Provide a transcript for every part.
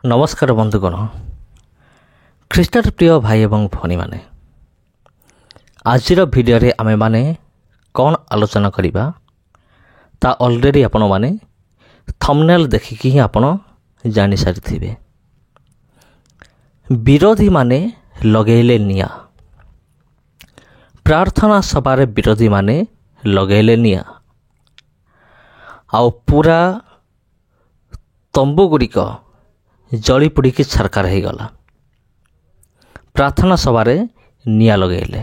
नमस्कार बंधुगण ख्रीष्टान प्रिय भाई एवं भनी माने आज भिडियो रे आमे माने कौन आलोचना करिबा ता ऑलरेडी आपण माने थंबनेल देखिकी ही आपण जानि सारिथिबे। विरोधी माने लगेले निया, प्रार्थना सभारे विरोधी माने लगेले निया आउ पूरा तंबू गुड़िक जली पुड़िकी छरकार हो गला। प्रार्थना सभारे निया लगेले।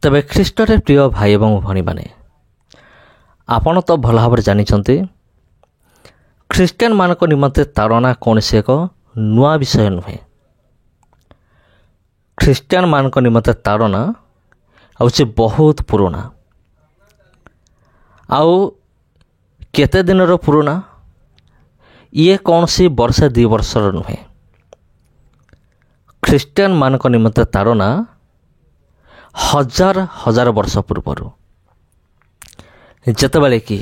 तबे ख्रीष्टरे प्रिय भाई एवं भनी माने आपण तो भल भाव जानिछंती ख्रीस्टियन मानक निमंते ताड़ना कौन से एक नुआ विषय नुहे। ख्रीस्टियन मानक निमंते ताड़ना आउछि बहुत पुराना। आउ केते दिनर पुराना, ये कौन सी वर्षे 2 वर्षर नुहे। ख्रीस्टियन मानक निमंते ताड़ना हजार हजार वर्ष पूर्वर जेतेबेले कि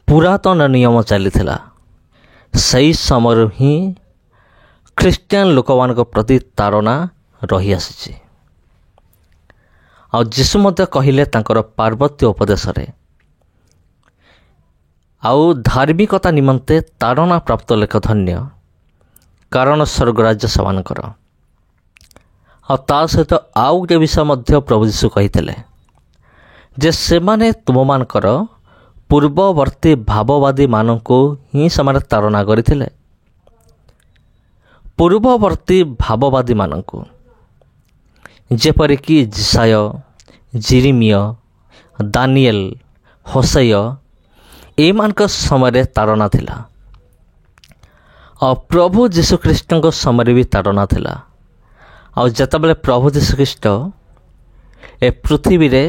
पुरातन नियम चलीथिला सही समय ही ख्रीस्टियन लोक मानक प्रति ताड़ना रही आसीछि। आ जीशु मध्य कहिले तांकर पार्वत्य उपदेश रे आउ धार्मिकता निमंते ताड़ना प्राप्त लेख धन्य, कारण स्वर्गराज्य सेमानकर। आ ता सहित आउ गोटे विषय मध्य प्रभु यीशु कहिथिले जे सेमाने तुममानकर पूर्ववर्ती भाववादी माननको ही समाने ताड़ना करथिले। पूर्ववर्ती भाववादी माननको जेपरिक जिसाय, जिरिमिय, दानिएल, होसेय एमानक समय ताड़ना थिला। और प्रभु जीशु ख्रीष्ट समय भी ताड़ना थिला। और जेतेबेले प्रभु जीशु ख्रीष्ट ए पृथ्वी रे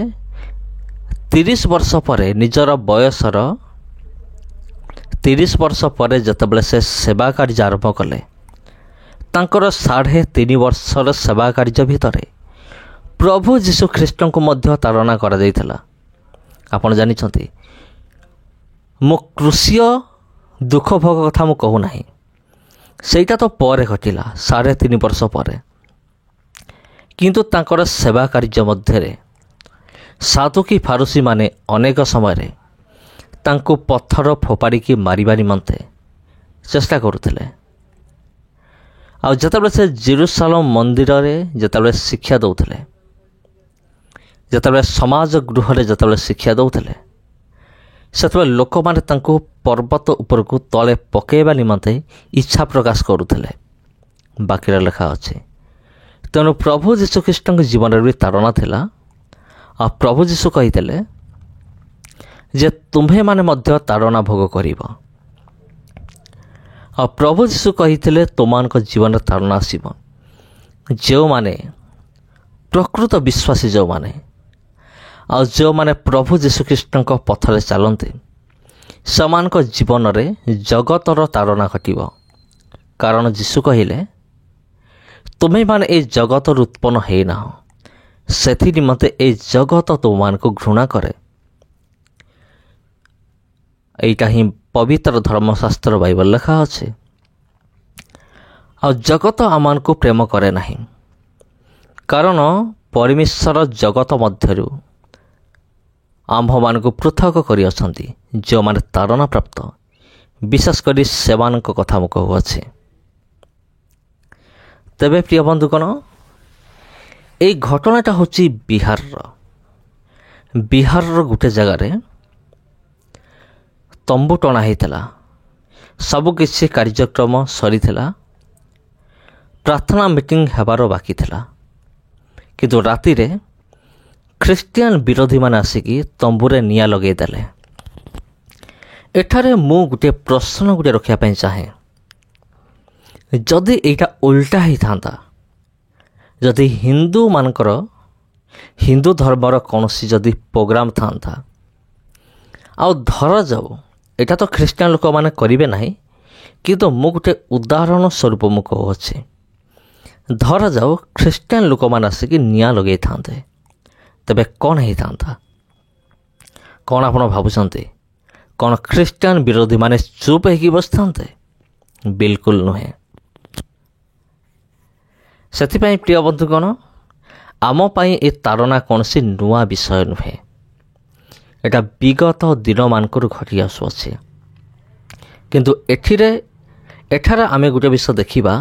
30 वर्ष पर निजर बयसर 30 वर्ष पर जेतेबेले से सेवा कार्य आरंभ कले, तांकर 3.5 वर्षर सेवा कार्य भितर प्रभु जीशु ख्रीष्ट को मध्य ताड़ना करा जायथिला। आपण जानिछंती मो क्रूसीय दुख भोग कथा मु कहू नाही, सेटा तो पर घटिला 3.5 वर्ष पर। किंतु तांकर सेवा कार्य मध्य साधुकी फारूसी माने अनेक समय तांको पत्थर फोपाड़ी की मारिबा निमंते चेष्टा करुथिले। आ जेतेबेले से जेरूसालेम मंदिर रे जेतेबेले शिक्षा दउथिले, जेतेबेले समाज गृह रे जेतेबेले शिक्षा दउथिले, सेतेबेले लोक माने तांको पर्वत ऊपर को तले पकेबा निमंते इच्छा प्रकाश करुथिले। बाकीर लेखा अछि तेणु प्रभु जीशु ख्रीष्ट जीवन भी ताड़ना थिला। आ प्रभु जीशु कहिथिले जे तुम्हे माने मध्य ताड़ना भोग करिब। आ प्रभु जीशु कहिथिले तुमानक जीवन ताड़ना आसीब जो माने प्रकृत विश्वासी, जो माने आ जो माने प्रभु जीशु ख्रीष्ट पथरे चलते सेमानक जीवन रे जगतर ताड़ना घटिब। कारण जीशु कहिले तुम्हें माने ए जगत उत्पन्न है ना, सेथि निमंते ए जगत तुम को घृणा करे। एटा ही पवित्र धर्मशास्त्र बाइबल लिखा अच्छे। आ जगत आमान को प्रेम करे नहीं, कारण परमेश्वर जगत मध्यरु आम्भ मान को पृथक करी अछंती जो माने ताड़ना प्राप्त, विशेष करी सेवानक कथा मु कहू अछि। तेबे प्रिय बंधुगण ए घटनाटा होची बिहार गोटे जगार तंबू टणा होता। सबु किछि कार्यक्रम सरी थिला, प्रार्थना मीटिंग हेबार बाकी थिला। किंतु राति रे ख्रीस्टियन विरोधी मान आसिकी तंबूरे निया लगे देले। एठारे मु गोटे प्रश्न गोटे रखिया पई चाहे, जदि एटा उल्टा ही थांता, जदि हिंदू मानकर हिंदू धर्मर कौन सी जदि प्रोग्राम थांता आ धर जाऊ एटा तो ख्रीस्टियन लोक माने करिवे नाही, किंतु मु गोटे उदाहरण स्वरूप मु कहू अछि। धर जाऊ ख्रीस्टियन लोक माने आसिकी निया लगे थांते, तबे कौन ही थांता? कौन आपण भाबुछंती कौन ख्रीस्टियन विरोधी माने चुप होगी बसते? ବିଲକୁଲ ନୁହେଁ। ସେଥିପାଇଁ ପ୍ରିୟ ବନ୍ଧୁଗଣ, ଆମ ପାଇଁ ଏ ତାଡ଼ନା କୌଣସି ନୂଆ ବିଷୟ ନୁହେଁ। ଏଇଟା ବିଗତ ଦିନମାନଙ୍କରୁ ଘଟି ଆସୁଅଛି। କିନ୍ତୁ ଏଠାରେ ଆମେ ଗୋଟେ ବିଷୟ ଦେଖିବା,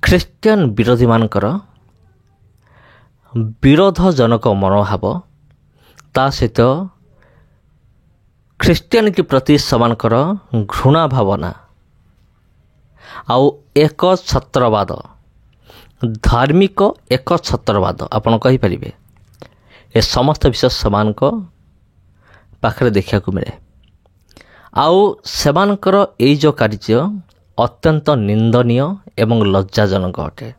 ଖ୍ରୀଷ୍ଟିଆନ ବିରୋଧୀମାନଙ୍କର ବିରୋଧଜନକ ମନୋଭାବ, ତା ସହିତ ଖ୍ରୀଷ୍ଟିଆନିଟି ପ୍ରତି ସେମାନଙ୍କର ଘୃଣା ଭାବନା ଆଉ ଏକଛତ୍ରବାଦ, ଧାର୍ମିକ ଏକଛତ୍ରବାଦ ଆପଣ କହିପାରିବେ, ଏ ସମସ୍ତ ବିଷୟ ସେମାନଙ୍କ ପାଖରେ ଦେଖିବାକୁ ମିଳେ। ଆଉ ସେମାନଙ୍କର ଏଇ ଯେଉଁ କାର୍ଯ୍ୟ ଅତ୍ୟନ୍ତ ନିନ୍ଦନୀୟ ଏବଂ ଲଜ୍ଜାଜନକ ଅଟେ।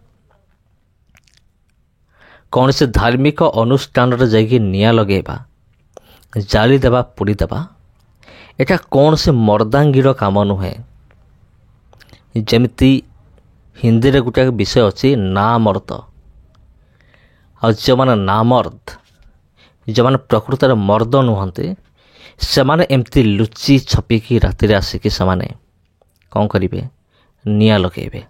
କୌଣସି ଧାର୍ମିକ ଅନୁଷ୍ଠାନରେ ଯାଇକି ନିଆଁ ଲଗାଇବା, ଜାଳିଦେବା, ପୋଡ଼ିଦେବା, ଏଇଟା କୌଣସି ମର୍ଦ୍ଦାଙ୍ଗୀର କାମ ନୁହେଁ। ଯେମିତି ହିନ୍ଦୀରେ ଗୋଟେ ବିଷୟ ଅଛି ନା ମର୍ଦ, ଆଉ ଯେଉଁମାନେ ନାମର୍ଦ, ଯେଉଁମାନେ ପ୍ରକୃତରେ ମର୍ଦ ନୁହନ୍ତି, ସେମାନେ ଏମିତି ଲୁଚି ଛପିକି ରାତିରେ ଆସିକି ସେମାନେ କ'ଣ କରିବେ? ନିଆଁ ଲଗାଇବେ।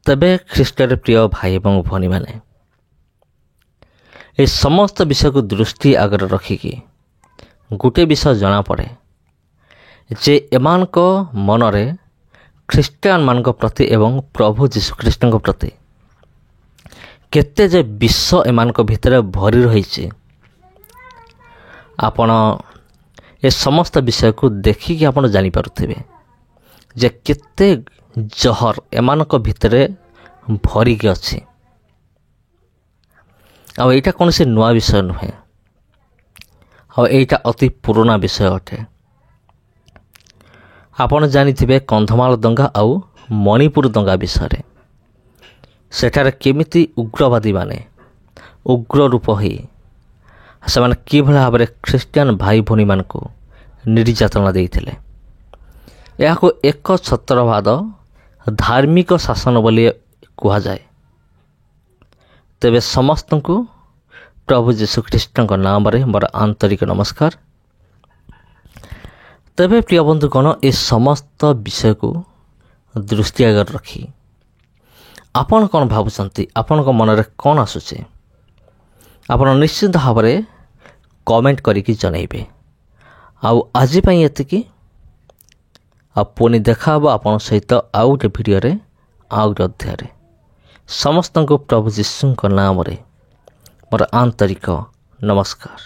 ତେବେ ଖ୍ରୀଷ୍ଟରେ ପ୍ରିୟ ଭାଇ ଏବଂ ଭଉଣୀମାନେ, ଏ ସମସ୍ତ ବିଷୟକୁ ଦୃଷ୍ଟି ଆଗରେ ରଖିକି ଗୋଟିଏ ବିଷୟ ଜଣାପଡ଼େ ଯେ ଏମାନଙ୍କ ମନରେ ଖ୍ରୀଷ୍ଟିଆନମାନଙ୍କ ପ୍ରତି ଏବଂ ପ୍ରଭୁ ଯୀଶୁଖ୍ରୀଷ୍ଟଙ୍କ ପ୍ରତି କେତେ ଯେ ବିଷ ଏମାନଙ୍କ ଭିତରେ ଭରି ରହିଛି। ଆପଣ ଏ ସମସ୍ତ ବିଷୟକୁ ଦେଖିକି ଆପଣ ଜାଣିପାରୁଥିବେ ଯେ କେତେ ଜହର ଏମାନଙ୍କ ଭିତରେ ଭରିକି ଅଛି। ଆଉ ଏଇଟା କୌଣସି ନୂଆ ବିଷୟ ନୁହେଁ, ଆଉ ଏଇଟା ଅତି ପୁରୁଣା ବିଷୟ ଅଟେ। ଆପଣ ଜାଣିଥିବେ କନ୍ଧମାଳ ଦଙ୍ଗା ଆଉ ମଣିପୁର ଦଙ୍ଗା ବିଷୟରେ। ସେଠାରେ କେମିତି ଉଗ୍ରବାଦୀମାନେ ଉଗ୍ର ରୂପ ହୋଇ ସେମାନେ କିଭଳି ଭାବରେ ଖ୍ରୀଷ୍ଟିଆନ ଭାଇ ଭଉଣୀମାନଙ୍କୁ ନିର୍ଯାତନା ଦେଇଥିଲେ। ଏହାକୁ ଏକଛତ୍ରବାଦ, ଧାର୍ମିକ ଶାସନ ବୋଲି କୁହାଯାଏ। ତେବେ ସମସ୍ତଙ୍କୁ ପ୍ରଭୁ ଯୀଶୁଖ୍ରୀଷ୍ଟଙ୍କ ନାମରେ ମୋର ଆନ୍ତରିକ ନମସ୍କାର। ତେବେ ପ୍ରିୟ ବନ୍ଧୁଗଣ, ଏ ସମସ୍ତ ବିଷୟକୁ ଦୃଷ୍ଟି ଆଗରେ ରଖି ଆପଣ କ'ଣ ଭାବୁଛନ୍ତି? ଆପଣଙ୍କ ମନରେ କ'ଣ ଆସୁଛି? ଆପଣ ନିଶ୍ଚିନ୍ତ ଭାବରେ କମେଣ୍ଟ କରିକି ଜଣାଇବେ। ଆଉ ଆଜି ପାଇଁ ଏତିକି। ଆଉ ପୁଣି ଦେଖା ହେବ ଆପଣଙ୍କ ସହିତ ଆଉ ଗୋଟେ ଭିଡ଼ିଓରେ, ଆଉ ଗୋଟେ ଅଧ୍ୟାୟରେ। ସମସ୍ତଙ୍କୁ ପ୍ରଭୁ ଯୀଶୁଙ୍କ ନାମରେ ମୋର ଆନ୍ତରିକ ନମସ୍କାର।